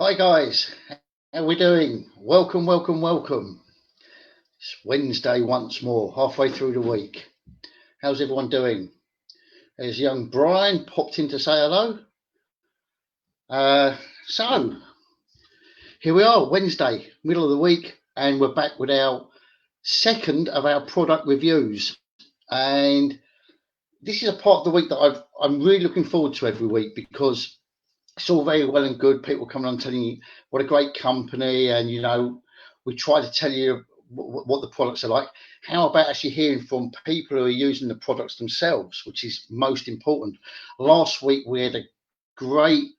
Hi guys, how we doing? Welcome, welcome, welcome. It's Wednesday once more, halfway through the week. How's everyone doing? There's young Brian popped in to say hello. So here we are, Wednesday, middle of the week, and we're back with our second of our product reviews. And this is a part of the week that I'm really looking forward to every week because it's all very well and good people coming on telling you what a great company, and we try to tell you what the products are like. How about actually hearing from people who are using the products themselves, which is most important? Last week we had a great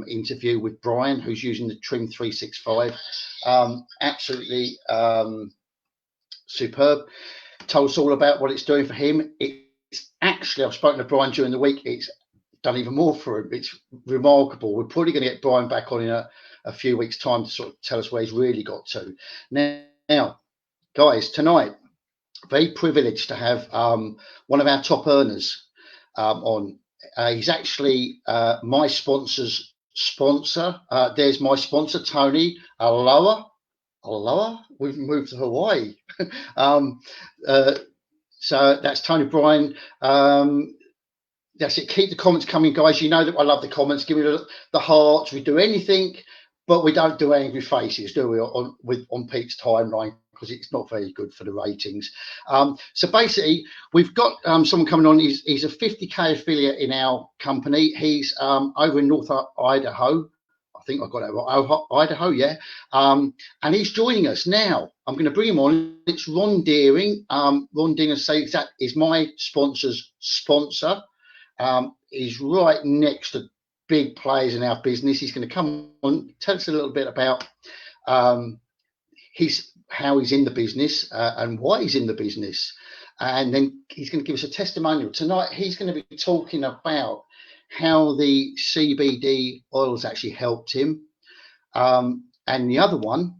interview with Brian, who's using the Trim 365. Absolutely superb. Told us all about what it's doing for him. It's actually, I've spoken to Brian during the week, it's done even more for him. It's remarkable. We're probably going to get Brian back on in a few weeks' time to sort of tell us where he's really got to. Now guys, tonight, very privileged to have one of our top earners on. He's actually my sponsor's sponsor. There's my sponsor, Tony. Aloha. We've moved to Hawaii. So that's Tony Bryan. That's it. Keep the comments coming, guys. You know that I love the comments. Give me the hearts. We do anything, but we don't do angry faces, do we? On Pete's timeline, because it's not very good for the ratings. So basically, we've got someone coming on. He's a 50k affiliate in our company. He's over in North Idaho. I think I got that right. Idaho, yeah. And he's joining us now. I'm going to bring him on. It's Ron Deering. Ron Deering says that is my sponsor's sponsor. He's right next to big players in our business. He's going to come on, tell us a little bit about how he's in the business and why he's in the business. And then he's going to give us a testimonial. Tonight, he's going to be talking about how the CBD oils actually helped him. And the other one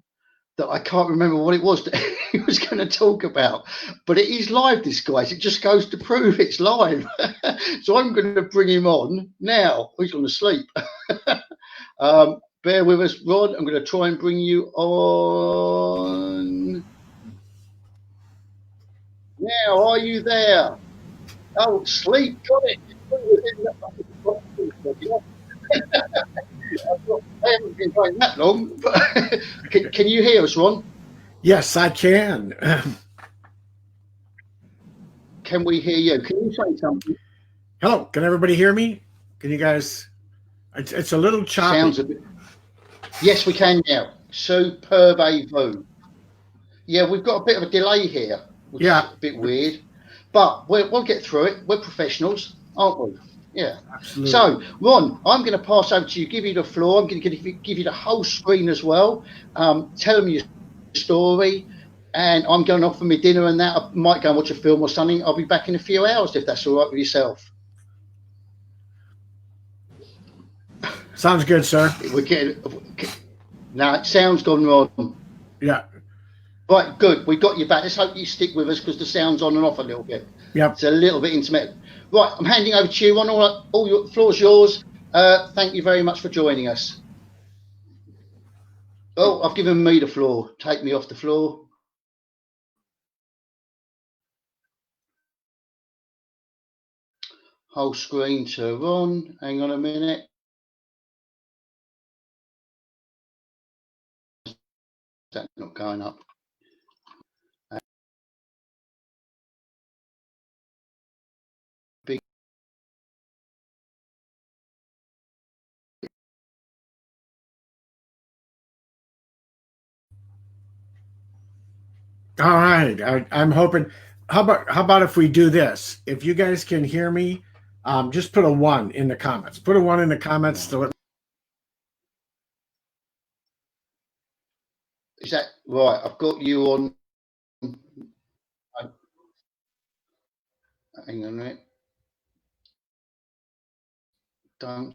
that I can't remember what it was that he was going to talk about, but it is live, this guys. It just goes to prove it's live. So I'm going to bring him on now. He's on sleep. Bear with us, Rod. I'm going to try and bring you on. Now, are you there? Oh, sleep. Got it. I haven't been going that long. But can you hear us, Ron? Yes, I can. Can we hear you? Can you say something? Hello, can everybody hear me? Can you guys? It's a little choppy. Sounds a bit. Yes, we can now. Superb AV. Yeah, we've got a bit of a delay here, which is a bit weird, but we'll get through it. We're professionals, aren't we? Yeah. Absolutely. So, Ron, I'm going to pass over to you, give you the floor. I'm going to give you the whole screen as well. Tell me your story, and I'm going off for my dinner and that. I might go and watch a film or something. I'll be back in a few hours if that's all right with yourself. Sounds good, sir. We're getting. Now, sound's gone wrong. Yeah. Right, good. We've got you back. Let's hope you stick with us because the sound's on and off a little bit. Yep. It's a little bit intermittent. Right, I'm handing over to you, Ron. All your floor's yours. Thank you very much for joining us. Oh, I've given me the floor. Take me off the floor. Whole screen to Ron. Hang on a minute. That's not going up. All right. I'm hoping. How about if we do this? If you guys can hear me, just put a 1 in the comments. Put a 1 in the comments to let. Is that right? I've got you on. Hang on a minute. Don't.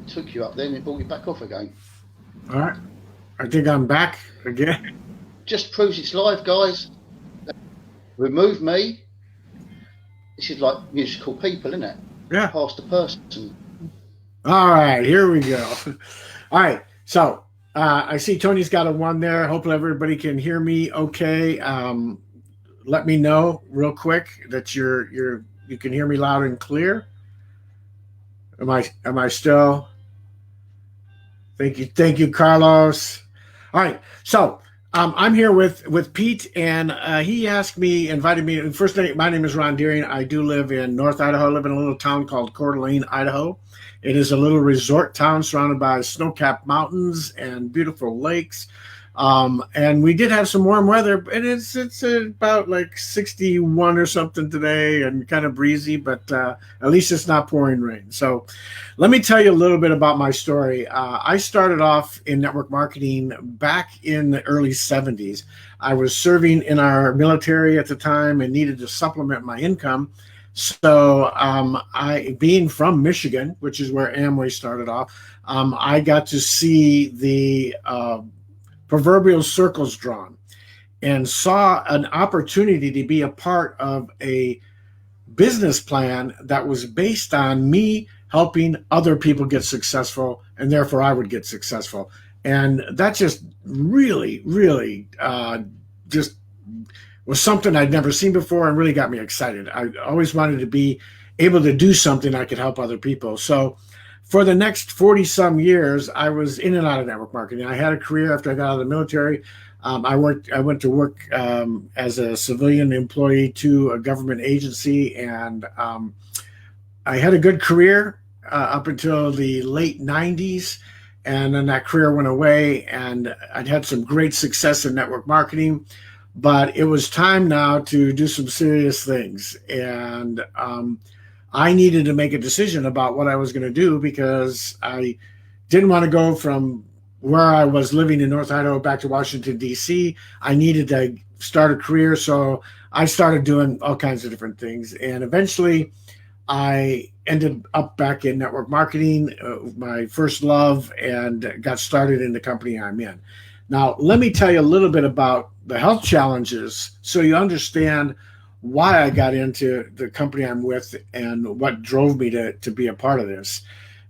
Took you up then and brought you back off again. All right. I think I'm back again. Just proves it's live, guys. Remove me. this is like musical people, isn't it? Yeah. Past the person. All right, here we go. All right, so I see Tony's got a 1 there. Hopefully everybody can hear me okay. Let me know real quick that you can hear me loud and clear. Am I still? Thank you, Carlos. All right, so I'm here with Pete, and he invited me. First, my name is Ron Deering. I do live in North Idaho. I live in a little town called Coeur d'Alene, Idaho. It is a little resort town surrounded by snow-capped mountains and beautiful lakes. And we did have some warm weather, and it's about like 61 or something today, and kind of breezy, but at least it's not pouring rain. So let me tell you a little bit about my story. I started off in network marketing back in the early 70s. I was serving in our military at the time and needed to supplement my income. So I, being from Michigan, which is where Amway started off, I got to see the proverbial circles drawn and saw an opportunity to be a part of a business plan that was based on me helping other people get successful, and therefore I would get successful. And that just really, really just was something I'd never seen before and really got me excited. I always wanted to be able to do something I could help other people. So for the next 40 some years, I was in and out of network marketing. I had a career after I got out of the military. I went to work as a civilian employee to a government agency, and I had a good career up until the late 90s. And then that career went away, and I'd had some great success in network marketing. But it was time now to do some serious things. And I needed to make a decision about what I was going to do, because I didn't want to go from where I was living in North Idaho back to Washington, D.C. I needed to start a career. So I started doing all kinds of different things. And eventually I ended up back in network marketing, my first love, and got started in the company I'm in. Now, let me tell you a little bit about the health challenges so you understand why I got into the company I'm with and what drove me to be a part of this.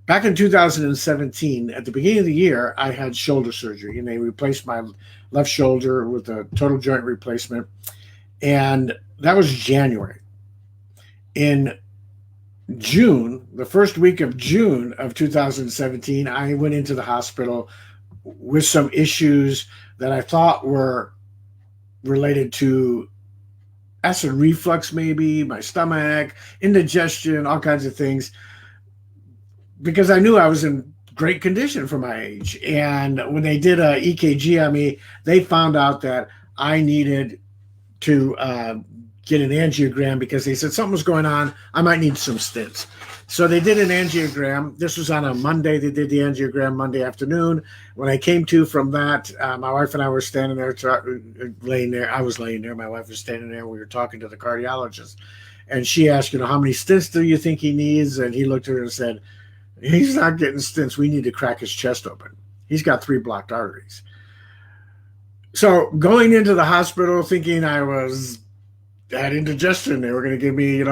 Back in 2017, at the beginning of the year, I had shoulder surgery, and they replaced my left shoulder with a total joint replacement. And that was January. In June, the first week of June of 2017, I went into the hospital with some issues that I thought were related to acid reflux, maybe my stomach, indigestion, all kinds of things, because I knew I was in great condition for my age. And when they did a EKG on me, they found out that I needed to get an angiogram, because they said something was going on. I might need some stents. So they did an angiogram. This was on a Monday. They did the angiogram Monday afternoon. When I came to from that, my wife and I were standing there, laying there. I was laying there. My wife was standing there. We were talking to the cardiologist. And she asked, how many stents do you think he needs? And he looked at her and said, he's not getting stents. We need to crack his chest open. He's got 3 blocked arteries. So going into the hospital thinking I had indigestion, they were going to give me, a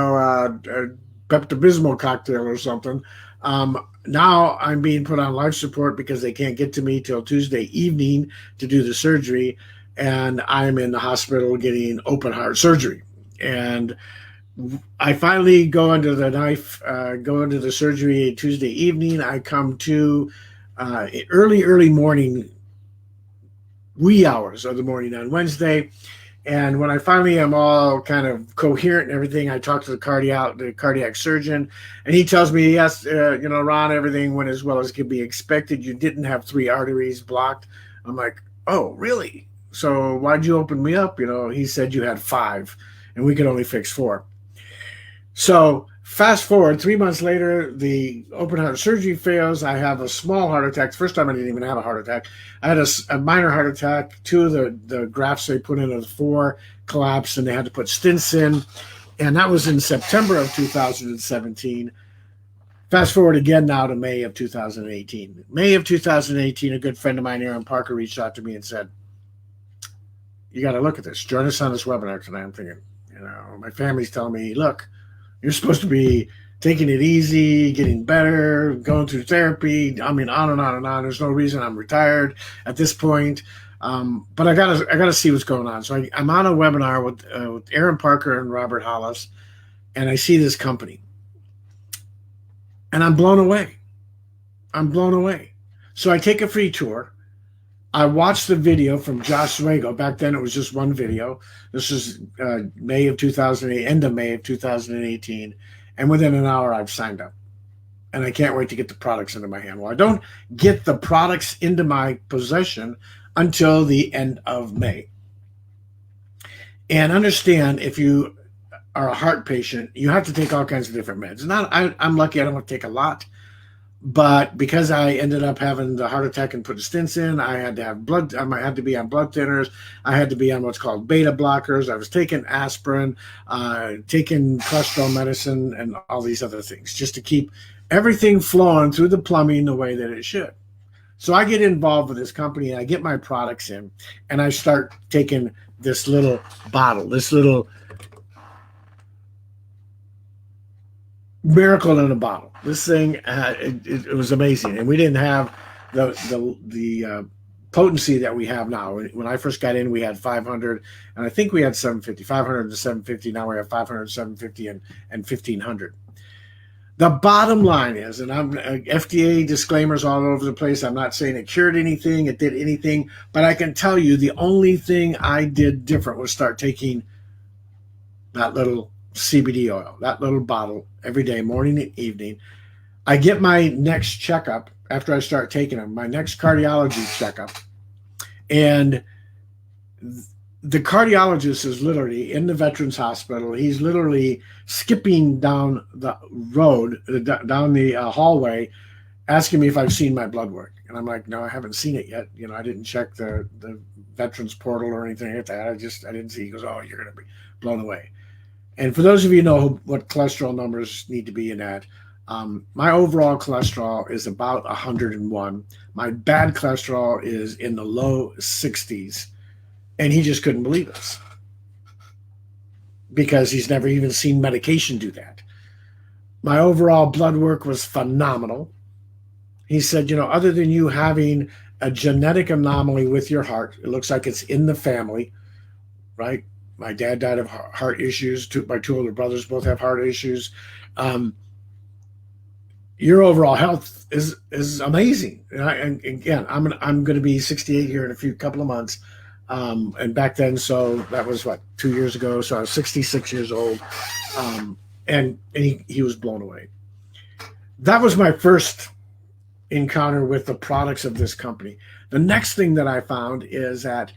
Pepto-Bismol cocktail or something. Now I'm being put on life support because they can't get to me till Tuesday evening to do the surgery. And I'm in the hospital getting open heart surgery. And I finally go into the surgery Tuesday evening. I come to early morning, wee hours of the morning on Wednesday. And when I finally am all kind of coherent and everything, I talk to the cardiac surgeon, and he tells me, yes, Ron, everything went as well as could be expected. You didn't have 3 arteries blocked. I'm like, oh, really? So why'd you open me up? He said you had 5 and we could only fix 4. So fast forward 3 months later, the open heart surgery fails. I have a small heart attack. First time I didn't even have a heart attack. I had a minor heart attack. 2 of the grafts they put in of the 4 collapsed, and they had to put stents in. And that was in September of 2017. Fast forward again now to May of 2018. May of 2018, a good friend of mine, Aaron Parker, reached out to me and said, you got to look at this. Join us on this webinar tonight. I'm thinking, my family's telling me, look, You're supposed to be taking it easy, getting better, going through therapy. I mean, on and on and on. There's no reason I'm retired at this point. But I gotta see what's going on. So I'm on a webinar with Aaron Parker and Robert Hollis, and I see this company, and I'm blown away. I'm blown away. So I take a free tour. I watched the video from Josh Swago. Back then, it was just one video. This is May of 2008, end of May of 2018. And within an hour, I've signed up. And I can't wait to get the products into my hand. Well, I don't get the products into my possession until the end of May. And understand, if you are a heart patient, you have to take all kinds of different meds. I'm lucky I don't have to take a lot. But because I ended up having the heart attack and put stents in, I had to have blood. I had to be on blood thinners. I had to be on what's called beta blockers. I was taking aspirin, taking cholesterol medicine, and all these other things just to keep everything flowing through the plumbing the way that it should. So I get involved with this company, and I get my products in, and I start taking this little bottle, this little miracle in a bottle. This thing, it was amazing, and we didn't have the potency that we have now. When I first got in, we had 500, and I think we had 750, 500 to 750. Now we have 500, 750, and 1500. The bottom line is, and I'm FDA disclaimers all over the place. I'm not saying it cured anything, it did anything, but I can tell you the only thing I did different was start taking that little CBD oil, that little bottle every day, morning and evening. I get my next checkup after I start taking them, my next cardiology checkup. And the cardiologist is literally in the Veterans Hospital. He's literally skipping down the road, down the hallway, asking me if I've seen my blood work. And I'm like, no, I haven't seen it yet. You know, I didn't check the Veterans portal or anything like that. I didn't see. He goes, oh, you're going to be blown away. And for those of you who know what cholesterol numbers need to be in that, my overall cholesterol is about 101. My bad cholesterol is in the low 60s. And he just couldn't believe this because he's never even seen medication do that. My overall blood work was phenomenal. He said, you know, other than you having a genetic anomaly with your heart, it looks like it's in the family, right? My dad died of heart issues. My two older brothers both have heart issues. Your overall health is amazing. And again, I'm going to be 68 here in a couple of months. And back then, so that was 2 years ago. So I was 66 years old. And he was blown away. That was my first encounter with the products of this company. The next thing that I found is that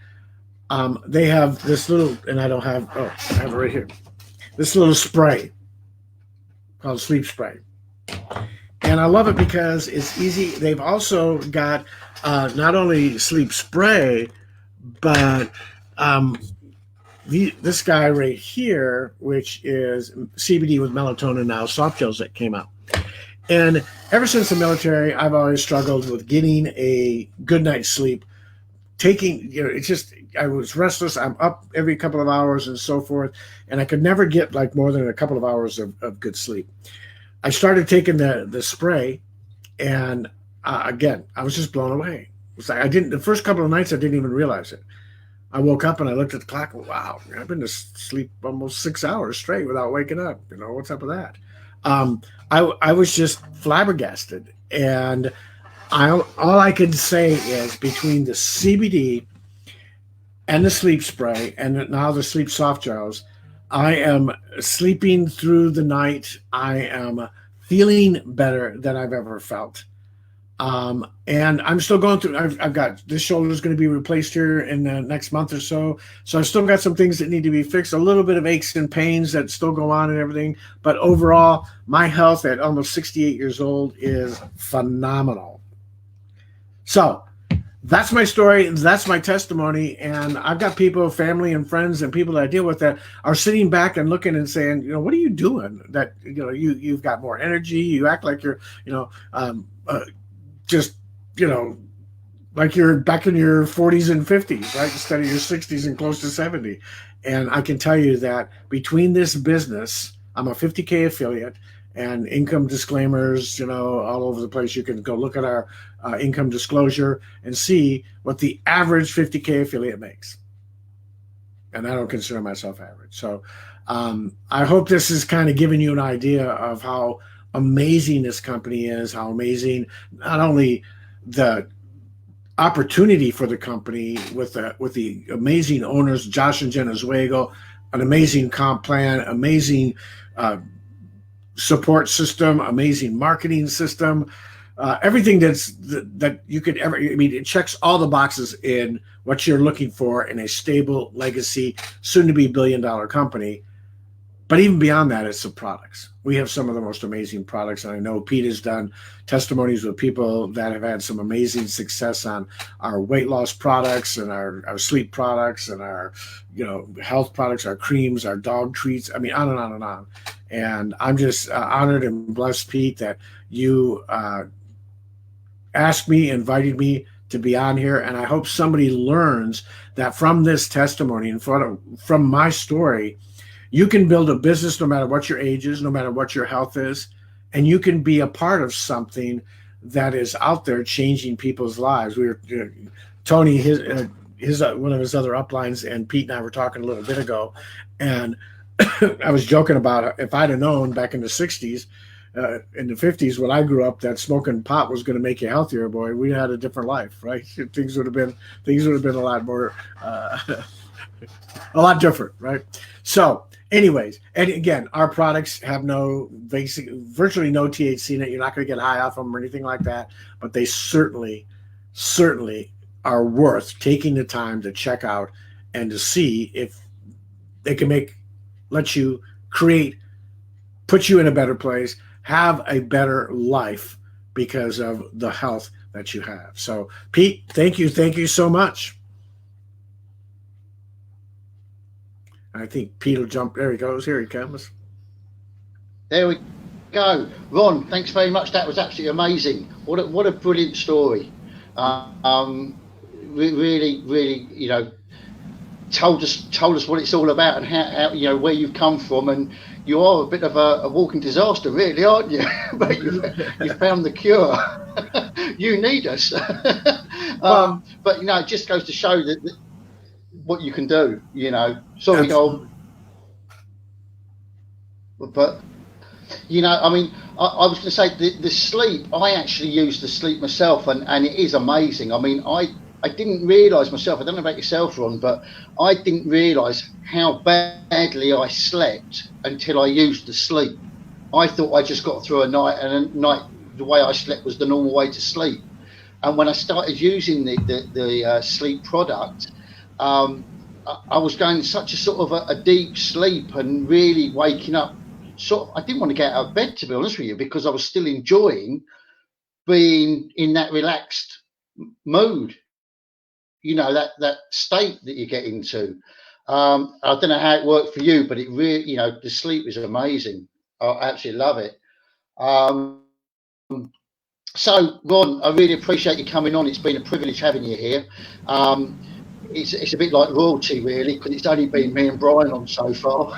they have this little, and I have it right here, this little spray called Sleep Spray. And I love it because it's easy. They've also got not only Sleep Spray, but this guy right here, which is CBD with melatonin now, soft gels that came out. And ever since the military, I've always struggled with getting a good night's sleep. It's just, I was restless. I'm up every couple of hours and so forth. And I could never get more than a couple of hours of good sleep. I started taking the spray, and again, I was just blown away. It's like the first couple of nights, I didn't even realize it. I woke up and I looked at the clock. Wow, I've been to sleep almost 6 hours straight without waking up. You know, what's up with that? I was just flabbergasted. And all I can say is between the CBD and the sleep spray and now the sleep soft gels, I am sleeping through the night. I am feeling better than I've ever felt. And I'm still going through, I've got, this shoulder is going to be replaced here in the next month or so. So I've still got some things that need to be fixed, a little bit of aches and pains that still go on and everything. But overall, my health at almost 68 years old is phenomenal. So that's my story. That's my testimony. And I've got people, family and friends and people that I deal with that are sitting back and looking and saying, you know, what are you doing that, you know, you've got more energy. You act like you're, you know, just, you know, like you're back in your 40s and 50s, right? Instead of your 60s and close to 70. And I can tell you that between this business, I'm a 50K affiliate, and income disclaimers, all over the place. You can go look at our income disclosure and see what the average 50K affiliate makes. And I don't consider myself average. So I hope this is kind of giving you an idea of how amazing this company is, how amazing not only the opportunity for the company with the amazing owners, Josh and Jen Oswego, an amazing comp plan, amazing support system, amazing marketing system, everything that you could ever. I mean, it checks all the boxes in what you're looking for in a stable legacy, soon-to-be billion-dollar company. But even beyond that, it's the products. We have some of the most amazing products, and I know Pete has done testimonies with people that have had some amazing success on our weight loss products and our sleep products and our health products, our creams, our dog treats. I mean, on and on and on. And I'm just honored and blessed, Pete, that you asked me, invited me to be on here. And I hope somebody learns that from this testimony and from my story, you can build a business no matter what your age is, no matter what your health is, and you can be a part of something that is out there changing people's lives. We were Tony, his one of his other uplines, and Pete and I were talking a little bit ago, and I was joking about if I'd have known back in the 60s, in the 50s when I grew up that smoking pot was going to make you healthier, boy, we had a different life, right? Things would have been a lot more a lot different, right? So anyways, and again, our products have virtually no THC in it. You're not going to get high off them or anything like that, but they certainly are worth taking the time to check out and to see if they can let you create, put you in a better place, have a better life because of the health that you have. So Pete, thank you so much. I think Pete will jump. There he goes. Here he comes. There we go. Ron, thanks very much. That was absolutely amazing. What a brilliant story. Really, told us what it's all about and how where you've come from, and you are a bit of a walking disaster, really, aren't you? But you found the cure. You need us. But it just goes to show that what you can do, Sorry, go on. But I mean, I was going to say the sleep. I actually use the sleep myself, and it is amazing. I mean, I didn't realise myself. I don't know about yourself, Ron, but I didn't realise how badly I slept until I used the sleep. I thought I just got through a night, and a night the way I slept was the normal way to sleep. And when I started using the sleep product, I was going such a sort of a deep sleep and really waking up. I didn't want to get out of bed, to be honest with you, because I was still enjoying being in that relaxed mood. That state that you get into. I don't know how it worked for you, but it really, the sleep is amazing. I absolutely love it. So, Ron, I really appreciate you coming on. It's been a privilege having you here. It's a bit like royalty, really, because it's only been me and Brian on so far.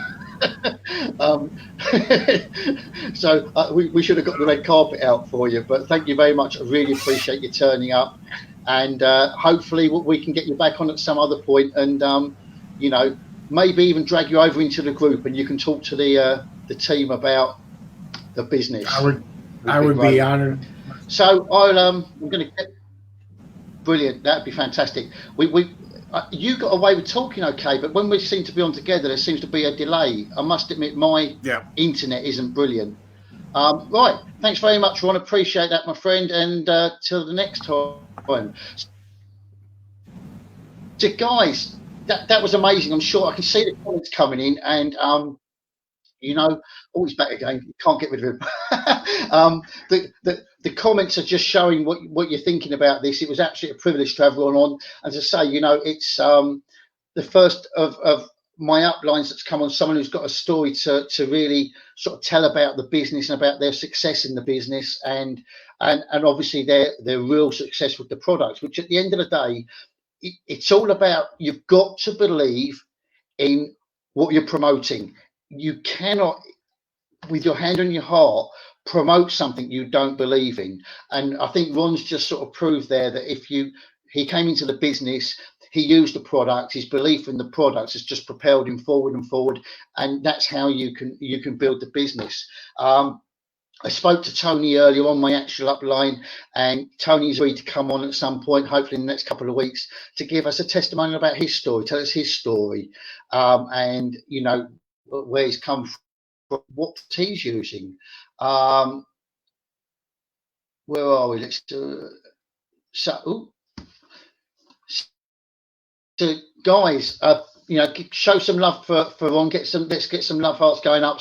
So we should have got the red carpet out for you, but thank you very much. I really appreciate you turning up, and hopefully we can get you back on at some other point, and maybe even drag you over into the group and you can talk to the team about the business. I would be honored. So I'm going to get brilliant. That'd be fantastic. You got away with talking okay, but when we seem to be on together, there seems to be a delay. I must admit, my internet isn't brilliant. Right. Thanks very much, Ron. Appreciate that, my friend. And till the next time. So, guys, that was amazing. I'm sure I can see the comments coming in, and he's back again. You can't get rid of him. The comments are just showing what you're thinking about this. It was absolutely a privilege to have Ron on. And to say, it's the first of my uplines that's come on, someone who's got a story to really sort of tell about the business and about their success in the business, and obviously their real success with the products, which at the end of the day, it's all about, you've got to believe in what you're promoting. You cannot with your hand on your heart, promote something you don't believe in. And I think Ron's just sort of proved there that he came into the business, he used the products, his belief in the products has just propelled him forward and forward, and that's how you can build the business. I spoke to Tony earlier on my actual upline, and Tony's agreed to come on at some point, hopefully in the next couple of weeks, to give us a testimonial about his story, tell us his story, and where he's come from, what he's using. Where are we? Let's do so. So guys, show some love for Ron. Let's get some love hearts going up.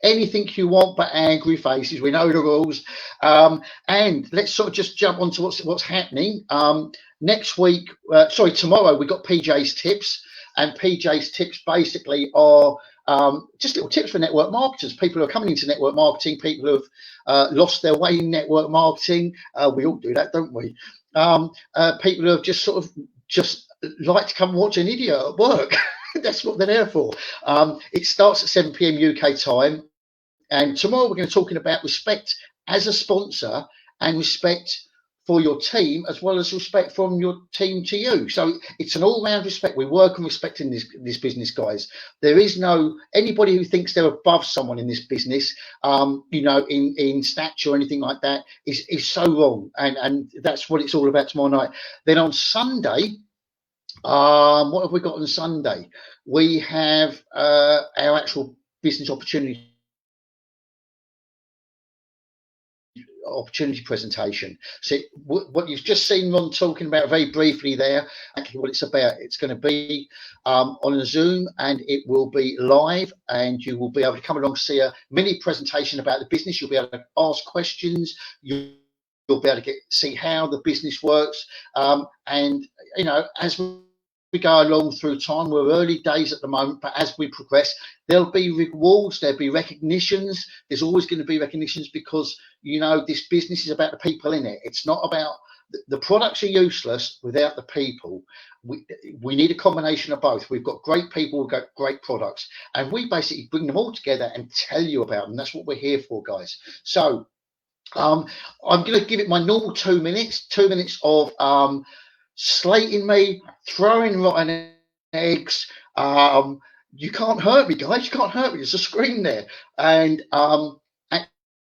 Anything you want, but angry faces. We know the rules. And let's sort of just jump onto what's happening. Next week, tomorrow we got PJ's tips, and PJ's tips basically are just little tips for network marketers. People who are coming into network marketing, people who have lost their way in network marketing. We all do that, don't we? People who have just like to come watch an idiot at work. That's what they're there for. It starts at 7 p.m. UK time, and tomorrow we're going to be talking about respect as a sponsor and respect for your team, as well as respect from your team to you. So it's an all-round respect. We work on respecting this business, guys. There is no anybody who thinks they're above someone in this business, in stature or anything like that is so wrong. And that's what it's all about tomorrow night. Then on Sunday, what have we got on Sunday? We have our actual business opportunity presentation. So what you've just seen Ron talking about very briefly there, actually what it's about, it's going to be on a Zoom, and it will be live, and you will be able to come along, see a mini presentation about the business. You'll be able to ask questions. You'll be able to see how the business works, and as we go along through time, we're early days at the moment, but as we progress, there'll be rewards, there'll be recognitions. There's always going to be recognitions, because this business is about the people in it. It's not about the products are useless without the people. We need a combination of both. We've got great people, we've got great products, and we basically bring them all together and tell you about them. That's what we're here for, guys. So I'm going to give it my normal 2 minutes of slating me, throwing rotten eggs. You can't hurt me, guys. You can't hurt me. There's a screen there. And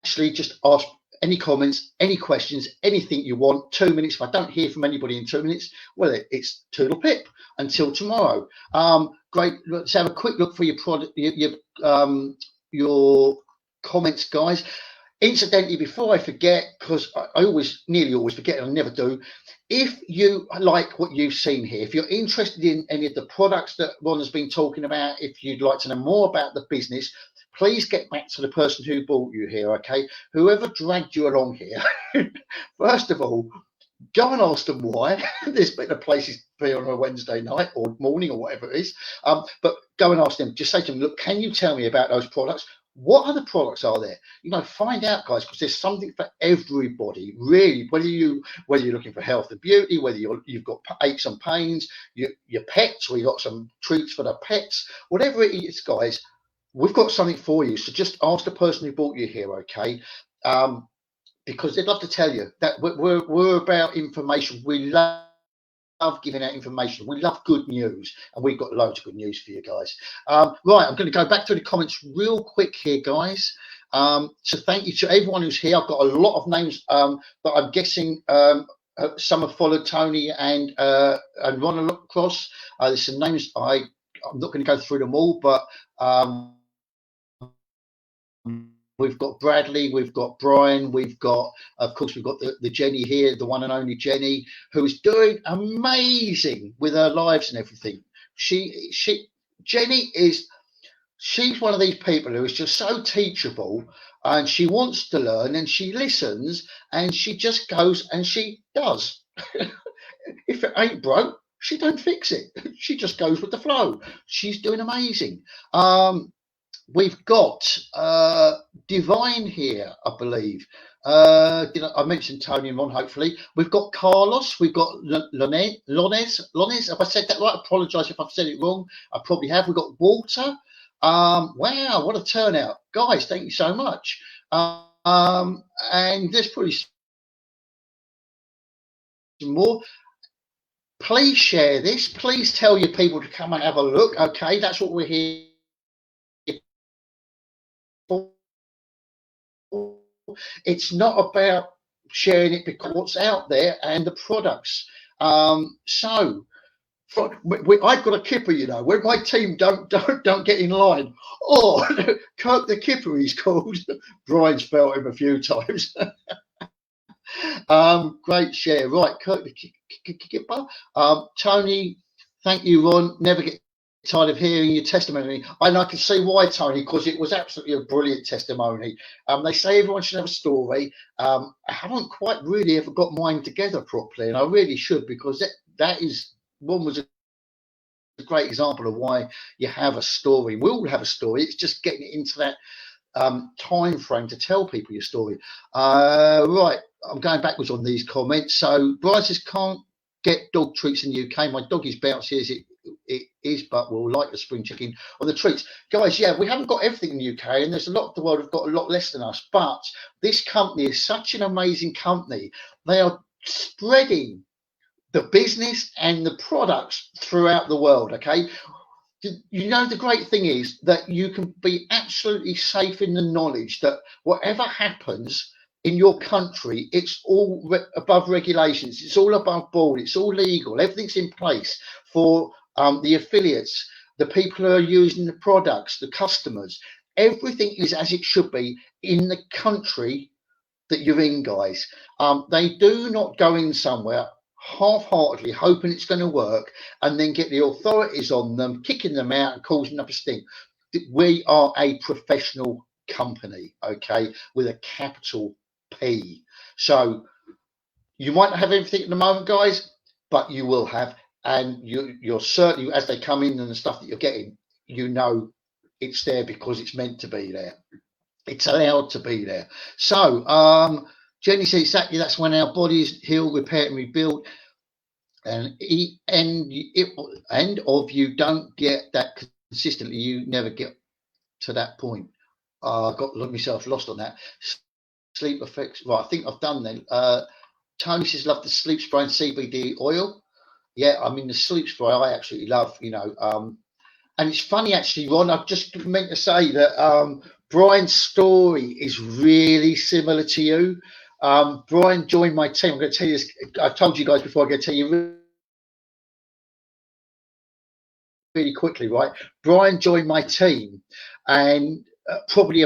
actually just ask any comments, any questions, anything you want. 2 minutes. If I don't hear from anybody in 2 minutes, well, it's toodle pip until tomorrow. Great. Let's have a quick look for your product, your comments, guys. Incidentally, before I forget, because I nearly always forget, and I never do, if you like what you've seen here, if you're interested in any of the products that Ron has been talking about, if you'd like to know more about the business, please get back to the person who brought you here, okay? Whoever dragged you along here, first of all, go and ask them why. There's better places to be on a Wednesday night or morning or whatever it is. But go and ask them. Just say to them, look, can you tell me about those products? What other products are there? Find out, guys, because there's something for everybody, really. Whether you're looking for health and beauty, whether you've got aches and pains, your pets, we got some treats for the pets, whatever it is, guys, we've got something for you. So just ask the person who brought you here, okay? Because they'd love to tell you that we're about information. We love giving out information. We love good news, and we've got loads of good news for you guys. Right, I'm going to go back to the comments real quick here, guys. So thank you to everyone who's here. I've got a lot of names, but I'm guessing some have followed Tony and Ron across. There's some names I'm not going to go through them all, but we've got Bradley, we've got Brian, we've got the Jenny here, the one and only Jenny, who is doing amazing with her lives and everything. Jenny she's one of these people who is just so teachable, and she wants to learn, and she listens, and she just goes and she does. If it ain't broke, she don't fix it. She just goes with the flow. She's doing amazing. We've got Divine here, I believe. I mentioned Tony and Ron, hopefully. We've got Carlos. We've got Lones. Have I said that right? I apologise if I've said it wrong. I probably have. We've got Walter. Wow, what a turnout. Guys, thank you so much. And there's probably some more. Please share this. Please tell your people to come and have a look. Okay, that's what we're here for. It's not about sharing it because what's out there and the products. So I've got a kipper, you know, when my team don't get in line. Oh, Kirk the Kipper, he's called. Brian's felt him a few times. Great share, right? Kirk the Kipper. Tony, thank you, Ron. Never get tired of hearing your testimony, and I can see why, Tony, because it was absolutely a brilliant testimony. They say everyone should have a story. I haven't quite really ever got mine together properly, and I really should, because that is one was a great example of why you have a story. We all have a story. It's just getting it into that time frame to tell people your story. Right, I'm going backwards on these comments. So Brian says, can't get dog treats in the UK. My dog is bouncy as it is, but we'll like the spring chicken or the treats. Guys, yeah, we haven't got everything in the UK, and there's a lot of the world have got a lot less than us, but this company is such an amazing company. They are spreading the business and the products throughout the world. Okay, you know, the great thing is that you can be absolutely safe in the knowledge that whatever happens in your country, it's all above regulations, it's all above board, it's all legal, everything's in place for the affiliates, the people who are using the products, the customers. Everything is as it should be in the country that you're in, guys. They do not go in somewhere half-heartedly hoping it's going to work and then get the authorities on them, kicking them out and causing up a stink. We are a professional company, okay, with a capital P. So you might not have everything at the moment, guys, but you will have, and you're certainly, as they come in and the stuff that you're getting, you know it's there because it's meant to be there. It's allowed to be there. So Jenny says exactly that's when our bodies heal, repair, and rebuild. And of you don't get that consistently, you never get to that point. I got myself lost on that. Sleep effects. Right, I think I've done then. Tony says love the sleep spray and CBD oil. Yeah, I mean the sleep spray I absolutely love. You know, and it's funny actually, Ron. I just meant to say that Brian's story is really similar to you. Brian joined my team. I'm going to tell you this. I told you guys before. I'm going to tell you really quickly, right? Brian joined my team, and probably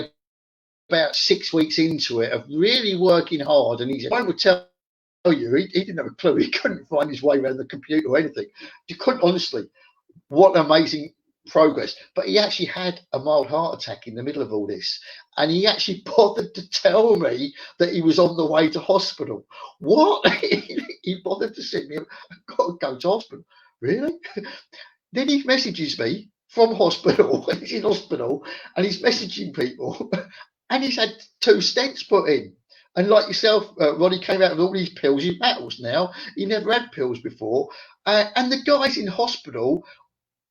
about 6 weeks into it, of really working hard. And I would tell you, he didn't have a clue. He couldn't find his way around the computer or anything. You couldn't, honestly. What amazing progress. But he actually had a mild heart attack in the middle of all this, and he actually bothered to tell me that he was on the way to hospital. What? He bothered to send me, I've got to go to hospital. Really? Then he messages me from hospital. He's in hospital and he's messaging people, and he's had 2 stents put in. And like yourself, Ronnie, came out with all these pills. He battles now. He never had pills before. And the guy's in hospital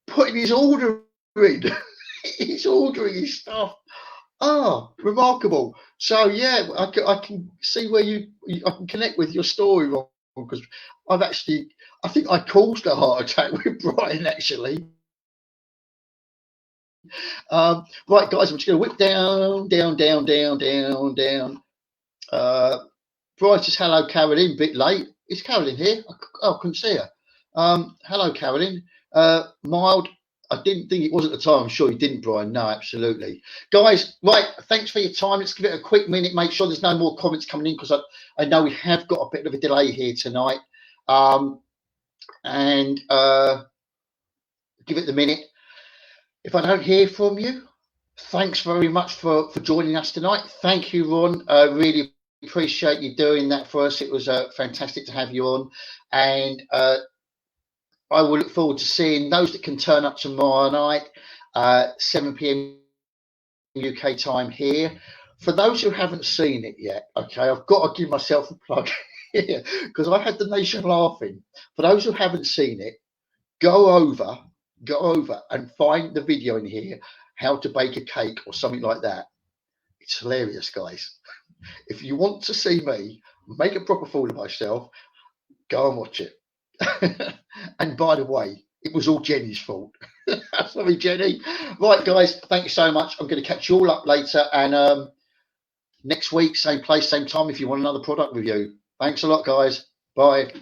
putting his order in. He's ordering his stuff. Remarkable. So yeah, I can see where I can connect with your story, Ron, because I think I caused a heart attack with Brian actually. Right, guys, I'm just going to whip down. Brian says hello, Carolyn. Bit late. Is Carolyn here? I couldn't see her. Hello, Carolyn. Mild. I didn't think it was at the time. I'm sure you didn't, Brian. No, absolutely. Guys, right, thanks for your time. Let's give it a quick minute. Make sure there's no more comments coming in, because I know we have got a bit of a delay here tonight. And give it the minute. If I don't hear from you, thanks very much for joining us tonight. Thank you, Ron. Really appreciate you doing that for us. It was fantastic to have you on. And I will look forward to seeing those that can turn up tomorrow night, 7 p.m. UK time here. For those who haven't seen it yet, okay, I've got to give myself a plug here because I had the nation laughing. For those who haven't seen it, go over go over and find the video in here, how to bake a cake or something like that. It's hilarious, guys. If you want to see me make a proper fool of myself, go and watch it. And by the way, it was all Jenny's fault. Sorry, Jenny. Right, guys, thank you so much. I'm going to catch you all up later. And next week, same place, same time, if you want another product review. Thanks a lot, guys. Bye.